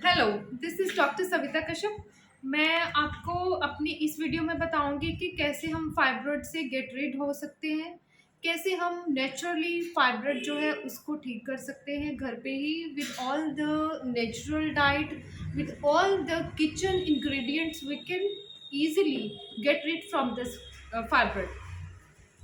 Hello, this is doctor Savita Kashyap. मैं आपको अपनी इस वीडियो में बताऊंगी कि कैसे हम फाइब्रॉइड से गेट रीड हो सकते हैं, कैसे हम नेचुरली फाइब्रॉइड जो है उसको ठीक कर सकते हैं घर पे ही with all the natural diet, with all the kitchen ingredients we can easily get rid from this fibroid.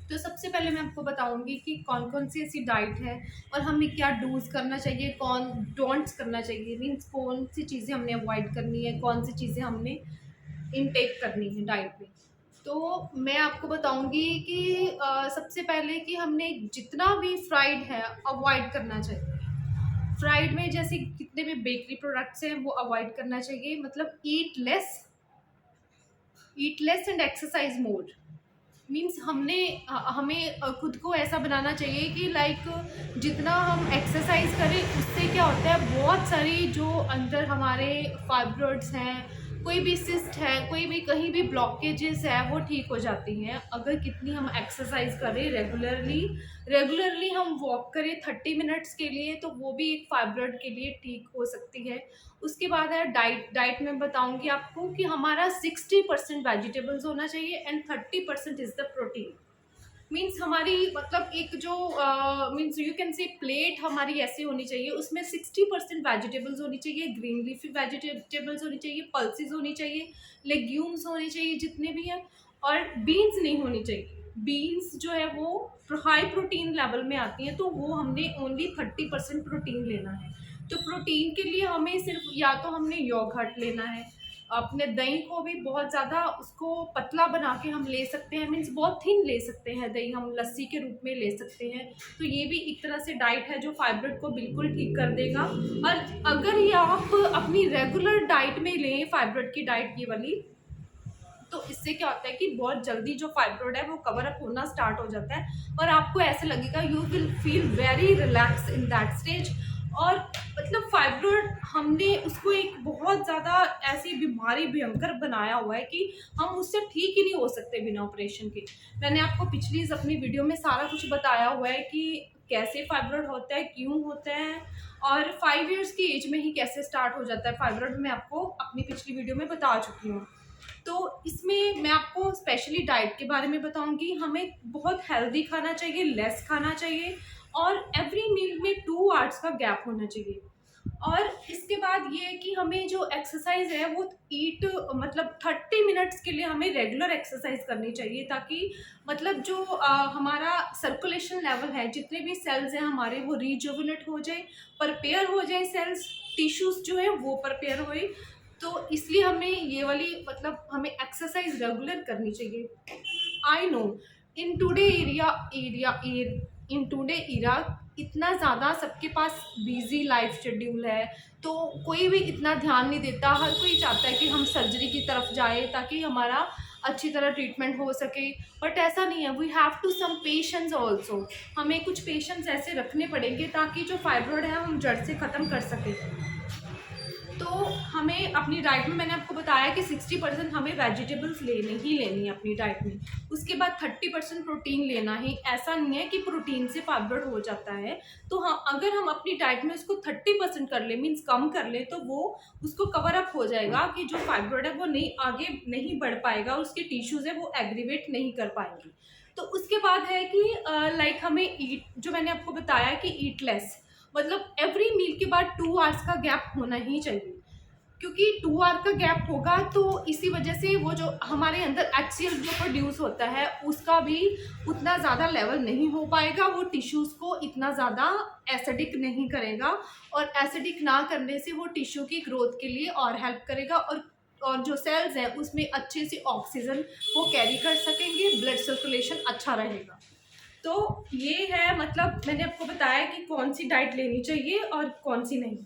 तो सबसे पहले मैं आपको बताऊंगी कि कौन कौन सी ऐसी डाइट है और हमें क्या डूज करना चाहिए, कौन डोंट्स करना चाहिए, मीन्स कौन सी चीज़ें हमने अवॉइड करनी है, कौन सी चीज़ें हमने इनटेक करनी है डाइट में। तो मैं आपको बताऊंगी कि सबसे पहले कि हमने जितना भी फ्राइड है अवॉइड करना चाहिए। फ्राइड में जैसे कितने भी बेकरी प्रोडक्ट्स हैं वो अवॉइड करना चाहिए, मतलब eat less and exercise more. Means हमें खुद को ऐसा बनाना चाहिए कि लाइक जितना हम एक्सरसाइज करें उससे क्या होता है, बहुत सारी जो अंदर हमारे फाइब्रॉइड्स हैं, कोई भी सिस्ट है, कोई भी कहीं भी ब्लॉकेजेस है वो ठीक हो जाती हैं अगर कितनी हम एक्सरसाइज करें रेगुलरली हम वॉक करें 30 मिनट्स के लिए, तो वो भी एक फाइब्रॉइड के लिए ठीक हो सकती है। उसके बाद है डाइट में बताऊंगी आपको कि हमारा 60% वेजिटेबल्स होना चाहिए and 30% is the protein. Means हमारी मतलब एक जो means you can say plate हमारी ऐसी होनी चाहिए, उसमें 60% वेजिटेबल्स होनी चाहिए, ग्रीन लीफी वेजिटेबल्स होनी चाहिए, पल्सेस होनी चाहिए, लेग्यूम्स होने चाहिए जितने भी हैं, और बीन्स नहीं होनी चाहिए। बीन्स जो है वो हाई प्रोटीन लेवल में आती हैं, तो वो हमने ओनली 30% प्रोटीन लेना है। तो प्रोटीन के लिए हमें सिर्फ या तो हमने योगर्ट लेना है, अपने दही को भी बहुत ज़्यादा उसको पतला बना के हम ले सकते हैं, मीन्स बहुत थिन ले सकते हैं दही, हम लस्सी के रूप में ले सकते हैं। तो ये भी एक तरह से डाइट है जो फाइब्रॉइड को बिल्कुल ठीक कर देगा। और अगर ये आप अपनी रेगुलर डाइट में लें फाइब्रॉइड की डाइट ये वाली, तो इससे क्या होता है कि बहुत जल्दी जो फाइब्रॉइड है वो कवर अप होना स्टार्ट हो जाता है और आपको ऐसा लगेगा you will feel very relax in that stage. और मतलब फाइब्रॉइड हमने उसको एक बहुत ज़्यादा ऐसी बीमारी भयंकर बनाया हुआ है कि हम उससे ठीक ही नहीं हो सकते बिना ऑपरेशन के। मैंने आपको पिछली अपनी वीडियो में सारा कुछ बताया हुआ है कि कैसे फाइब्रॉइड होता है, क्यों होता है, और 5 इयर्स की एज में ही कैसे स्टार्ट हो जाता है फाइब्रॉइड, मैं आपको अपनी पिछली वीडियो में बता चुकी हूँ। तो इसमें मैं आपको स्पेशली डाइट के बारे में बताऊंगी। हमें बहुत हेल्दी खाना चाहिए, लेस खाना चाहिए, और एवरी मील में 2 आवर्स का गैप होना चाहिए। और इसके बाद ये है कि हमें जो एक्सरसाइज है वो ईट मतलब 30 मिनट्स के लिए हमें रेगुलर एक्सरसाइज करनी चाहिए, ताकि मतलब जो हमारा सर्कुलेशन लेवल है, जितने भी सेल्स हैं हमारे वो रिजुविनेट हो जाए, परपेयर हो जाए सेल्स, टिश्यूज जो है वो परपेयर होए। तो इसलिए हमें ये वाली मतलब हमें एक्सरसाइज रेगुलर करनी चाहिए। I know in today area in today era इतना ज़्यादा सबके पास बिजी लाइफ शेड्यूल है, तो कोई भी इतना ध्यान नहीं देता। हर कोई चाहता है कि हम सर्जरी की तरफ जाए ताकि हमारा अच्छी तरह ट्रीटमेंट हो सके, बट ऐसा नहीं है। We have to some patience also. हमें कुछ पेशेंस ऐसे रखने पड़ेंगे ताकि जो फाइब्रॉइड है हम जड़ से ख़त्म कर सकें। तो हमें अपनी डाइट में मैंने आपको बताया कि 60% हमें वेजिटेबल्स लेनी है अपनी डाइट में। उसके बाद 30% प्रोटीन लेना है। ऐसा नहीं है कि प्रोटीन से फाइब्रॉइड हो जाता है। तो हाँ, अगर हम अपनी डाइट में उसको 30% कर ले, मीन्स कम कर ले, तो वो उसको कवर अप हो जाएगा कि जो फाइब्रॉइड है वो नहीं आगे नहीं बढ़ पाएगा, उसके टिश्यूज है वो एग्रीवेट नहीं कर पाएंगे। तो उसके बाद है कि लाइक हमें ईट, जो मैंने आपको बताया कि ईट लेस, मतलब एवरी मील के बाद 2 आवर्स का गैप होना ही चाहिए, क्योंकि 2 आवर का गैप होगा तो इसी वजह से वो जो हमारे अंदर HCl जो प्रोड्यूस होता है उसका भी उतना ज़्यादा लेवल नहीं हो पाएगा, वो टिश्यूज़ को इतना ज़्यादा एसिडिक नहीं करेगा, और एसिडिक ना करने से वो टिश्यू की ग्रोथ के लिए और हेल्प करेगा, और जो सेल्स हैं उसमें अच्छे से ऑक्सीजन वो कैरी कर सकेंगे, ब्लड सर्कुलेशन अच्छा रहेगा। तो ये है, मतलब मैंने आपको बताया कि कौन सी डाइट लेनी चाहिए और कौन सी नहीं।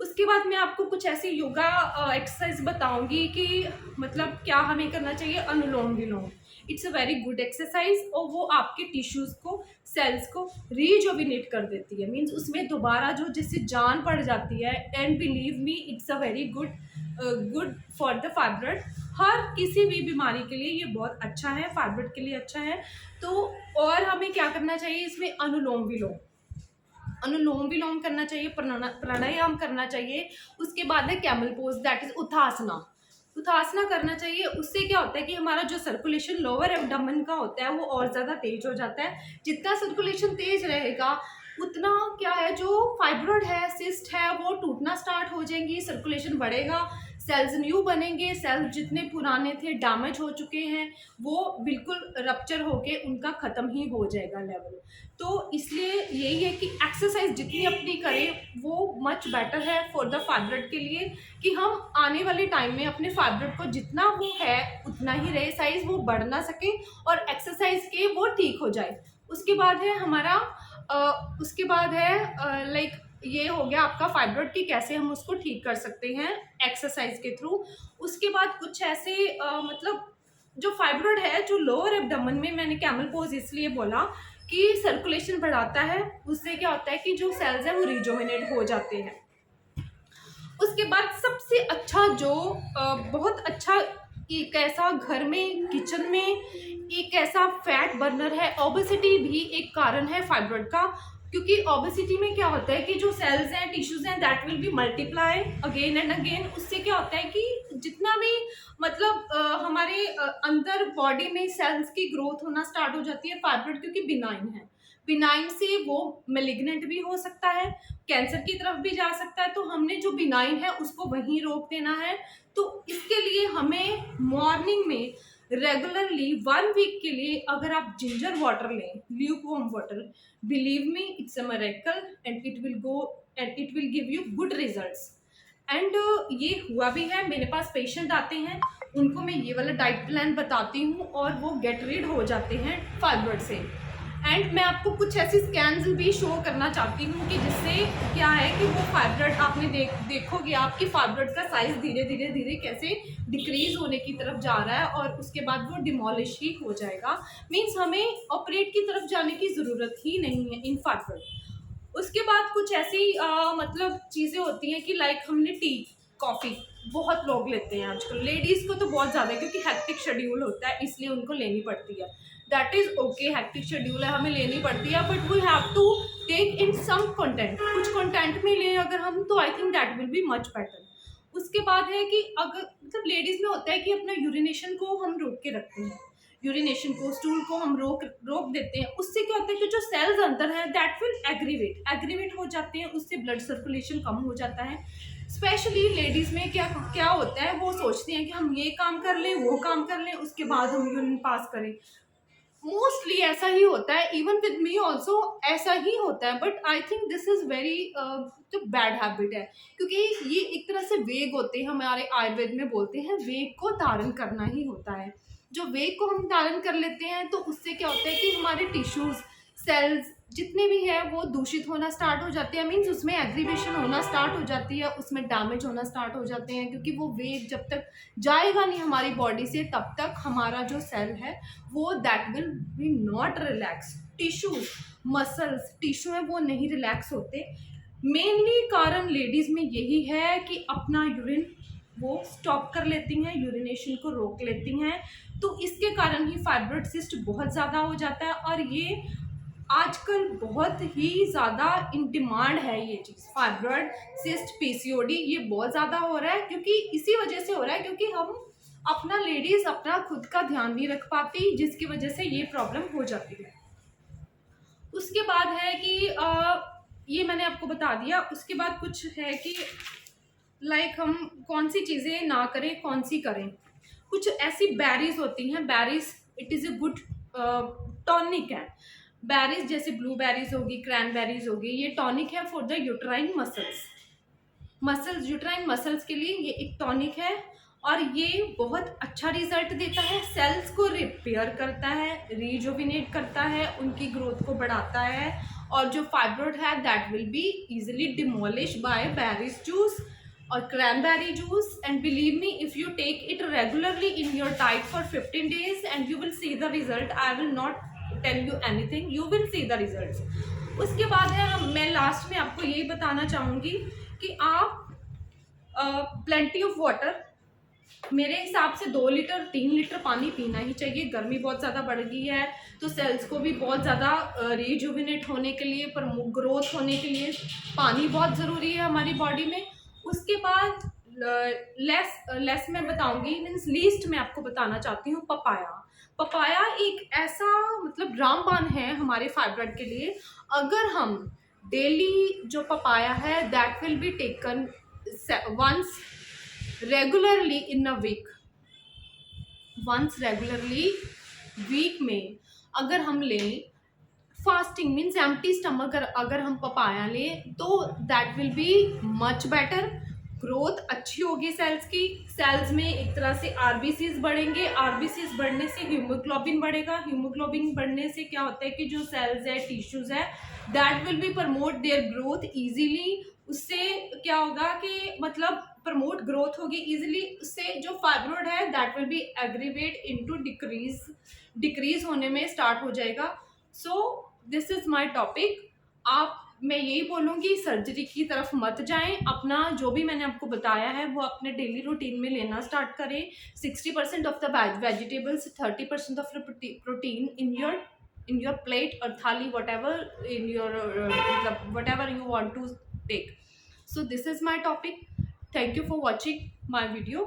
उसके बाद मैं आपको कुछ ऐसी योगा एक्सरसाइज बताऊंगी कि मतलब क्या हमें करना चाहिए। Anulom Vilom, it's a very good exercise, और वो आपके टिश्यूज को, सेल्स को रिजुविनेट कर देती है, मीन्स उसमें दोबारा जो जिससे जान पड़ जाती है। And believe me it's a very good for the fibroid. हर किसी भी बीमारी के लिए ये बहुत अच्छा है, फाइब्रॉइड के लिए अच्छा है। तो और हमें क्या करना चाहिए इसमें, अनुलोम विलोम। अनुलोम विलोम करना चाहिए, प्राणायाम करना चाहिए। उसके बाद है कैमल पोज, दैट इज उत्थासना। उत्थासना करना चाहिए। उससे क्या होता है कि हमारा जो सर्कुलेशन लोअर एब्डोमेन का होता है वो और ज़्यादा तेज हो जाता है। जितना सर्कुलेशन तेज रहेगा उतना क्या है, जो फाइब्रॉइड है, सिस्ट है, वो टूटना स्टार्ट हो जाएंगी, सर्कुलेशन बढ़ेगा, सेल्स न्यू बनेंगे, सेल्स जितने पुराने थे डैमेज हो चुके हैं वो बिल्कुल रप्चर होके उनका ख़त्म ही हो जाएगा लेवल। तो इसलिए यही है कि एक्सरसाइज जितनी अपनी करें वो मच बेटर है फॉर द फाइब्रॉइड के लिए, कि हम आने वाले टाइम में अपने फाइब्रॉइड को जितना वो है उतना ही रहे साइज, वो बढ़ ना सके और एक्सरसाइज के वो ठीक हो जाए। उसके बाद है हमारा उसके बाद है लाइक ये हो गया आपका फाइब्रॉइड की कैसे हम उसको ठीक कर सकते हैं एक्सरसाइज के थ्रू। उसके बाद कुछ ऐसे मतलब जो फाइब्रॉइड है जो लोअर एब्डोमेन में, मैंने कैमल पोज इसलिए बोला कि सर्कुलेशन बढ़ाता है, उससे क्या होता है कि जो सेल्स है वो रिजुविनेट हो जाते हैं। उसके बाद सबसे अच्छा जो बहुत अच्छा एक ऐसा घर में किचन में एक ऐसा फैट बर्नर है, ओबेसिटी भी एक कारण है फाइब्रॉइड का। क्योंकि ओबेसिटी में क्या होता है कि जो सेल्स हैं, टिश्यूज हैं, that will B multiply again and again. उससे क्या होता है कि जितना भी मतलब हमारे अंदर बॉडी में सेल्स की ग्रोथ होना स्टार्ट हो जाती है। फाइब्रॉइड क्योंकि बिनाइन है, बिनाइन से वो मेलिग्नेंट भी हो सकता है, कैंसर की तरफ भी जा सकता है। तो हमने जो बिनाइन है उसको वहीं रोक देना है। तो इसके लिए हमें मॉर्निंग में रेगुलरली 1 वीक के लिए अगर आप जिंजर वाटर लें, lukewarm water, believe me it's a miracle and it will go and it will give you good results. And ये हुआ भी है, मेरे पास पेशेंट आते हैं, उनको मैं ये वाला डाइट प्लान बताती हूँ और वो गेट रीड हो जाते हैं फाइब्रॉइड से। एंड मैं आपको कुछ ऐसी स्कैन्स भी शो करना चाहती हूँ कि जिससे क्या है कि वो फाइब्रॉइड आपने देखोगे आपकी फाइब्रॉइड का साइज धीरे धीरे धीरे कैसे डिक्रीज होने की तरफ जा रहा है और उसके बाद वो डिमोलिश ही हो जाएगा। मीन्स हमें ऑपरेट की तरफ जाने की ज़रूरत ही नहीं है इन फाइब्रॉइड। उसके बाद कुछ ऐसी मतलब चीज़ें होती हैं कि लाइक हमने टी कॉफ़ी बहुत लोग लेते हैं आजकल, लेडीज़ को तो बहुत ज़्यादा, क्योंकि हेक्टिक शेड्यूल होता है इसलिए उनको लेनी पड़ती है। That is okay, hectic schedule है, हमें लेनी पड़ती है, but we have to take in some content. कुछ कंटेंट में लें अगर हम, तो I think that will be much better. उसके बाद है कि अगर मतलब लेडीज़ में होता है कि अपना यूरिनेशन को हम रोक के रखते हैं, यूरिनेशन को, स्टूल को हम रोक देते हैं। उससे क्या होता है कि जो सेल्स अंदर है दैट विल एग्रीवेट हो जाते हैं, उससे ब्लड सर्कुलेशन कम हो जाता है। स्पेशली लेडीज़ में क्या क्या होता है, वो सोचती हैं कि हम ये काम कर लें, वो काम कर लें, उसके बाद हम यूरिन पास करें। मोस्टली ऐसा ही होता है, इवन विद मी ऑल्सो ऐसा ही होता है, but I think this is very जो बैड हैबिट है, क्योंकि ये एक तरह से वेग होते हैं, हमारे आयुर्वेद में बोलते हैं वेग को धारण करना ही होता है। जो वेग को हम धारण कर लेते हैं तो उससे क्या होता है कि हमारे टिश्यूज, सेल्स जितने भी है वो दूषित होना स्टार्ट हो जाते हैं। मीन्स उसमें एग्रीवेशन होना स्टार्ट हो जाती है, उसमें डैमेज होना स्टार्ट हो जाते हैं, क्योंकि वो वेग जब तक जाएगा नहीं हमारी बॉडी से तब तक हमारा जो सेल है वो that will B not relax. Tissues, muscles, tissue है वो नहीं रिलैक्स होते। मेनली कारण लेडीज़ में यही है कि अपना यूरिन वो स्टॉप कर लेती हैं, यूरिनेशन को रोक लेती हैं, तो इसके कारण ही फाइब्रॉइड सिस्ट बहुत ज़्यादा हो जाता है। और ये आजकल बहुत ही ज़्यादा इन डिमांड है ये चीज़, फाइब्रॉइड सिस्ट, पीसीओडी, ये बहुत ज़्यादा हो रहा है, क्योंकि इसी वजह से हो रहा है क्योंकि हम अपना लेडीज़ अपना खुद का ध्यान नहीं रख पाती, जिसकी वजह से ये प्रॉब्लम हो जाती है। उसके बाद है कि ये मैंने आपको बता दिया। उसके बाद कुछ है कि लाइक हम कौन सी चीज़ें ना करें, कौन सी करें। कुछ ऐसी बेरीज होती हैं, berries it is a good tonic है। बेरीज जैसे ब्लूबेरीज होगी, क्रैनबेरीज होगी, ये टॉनिक है for the uterine muscles, uterine muscles के लिए ये एक टॉनिक है और ये बहुत अच्छा रिजल्ट देता है। सेल्स को रिपेयर करता है, रिजुविनेट करता है, उनकी ग्रोथ को बढ़ाता है, और जो फाइब्रॉइड है that will be easily demolish by berries juice or cranberry juice। And believe me, if you take it regularly in your diet for 15 days and you will see the result, I will not tell you anything, you will see the results। उसके बाद है मैं last में आपको यही बताना चाहूँगी कि आप plenty of water, मेरे हिसाब से 2 लीटर 3 लीटर पानी पीना ही चाहिए। गर्मी बहुत ज़्यादा बढ़ गई है, तो सेल्स को भी बहुत ज़्यादा रिजुविनेट होने के लिए, पर ग्रोथ होने के लिए पानी बहुत ज़रूरी है हमारी बॉडी में। उसके बाद लेस मैं बताऊंगी, मीन्स लीस्ट मैं आपको बताना चाहती हूँ पपाया। पपाया एक ऐसा मतलब रामबाण है हमारे फाइब्रॉइड के लिए। अगर हम डेली जो पपाया है that will be taken once regularly in a week, once regularly week में अगर हम लें, फास्टिंग मीन्स एम्प्टी स्टमक अगर हम पपाया लें तो that will be much better. Growth अच्छी होगी सेल्स की, सेल्स में एक तरह से आरबीसीज बढ़ेंगे, आरबीसीज बढ़ने से हीमोग्लोबिन बढ़ेगा, हीमोग्लोबिन बढ़ने से क्या होता है कि जो सेल्स है टिश्यूज है that will B promote their growth easily. उससे क्या होगा कि मतलब प्रमोट ग्रोथ होगी इजीली, उससे जो फाइब्रॉइड है that will B aggravate into decrease होने में स्टार्ट हो जाएगा। So this is my topic. आप, मैं यही बोलूँगी सर्जरी की तरफ मत जाएं, अपना जो भी मैंने आपको बताया है वो अपने डेली रूटीन में लेना स्टार्ट करें। 60% of the vegetables, 30% of protein in your plate और थाली, वट एवर इन योर मतलब whatever you want to take. So this is my topic. Thank you for watching my video.